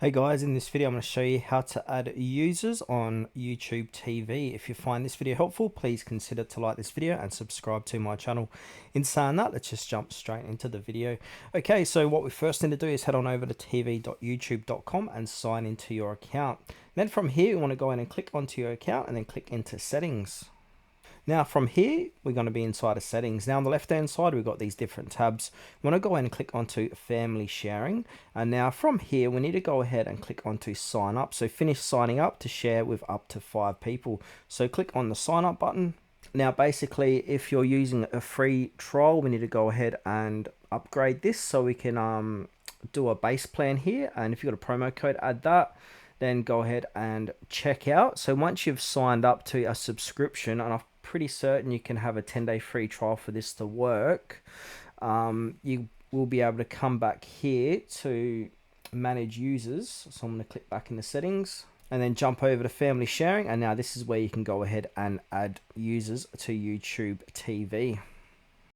Hey guys, in this video I'm going to show you how to add users on YouTube TV. If you find this video helpful, please consider to like this video and subscribe to my channel. In saying that, let's just jump straight into the video. Okay, so what we first need to do is head on over to tv.youtube.com and sign into your account. Then from here, we want to go in and click onto your account and then click into settings. Now from here, we're going to be inside of settings. Now on the left hand side, we've got these different tabs. We want to go in and click onto family sharing. And now from here, we need to go ahead and click onto sign up. So finish signing up to share with up to 5 people. So click on the sign up button. Now basically, if you're using a free trial, we need to go ahead and upgrade this so we can do a base plan here. And if you've got a promo code, add that. Then go ahead and check out. So once you've signed up to a subscription, and I'm pretty certain you can have a 10-day free trial for this to work, you will be able to come back here to manage users. So I'm going to click back in the settings and then jump over to family sharing. And now this is where you can go ahead and add users to YouTube TV.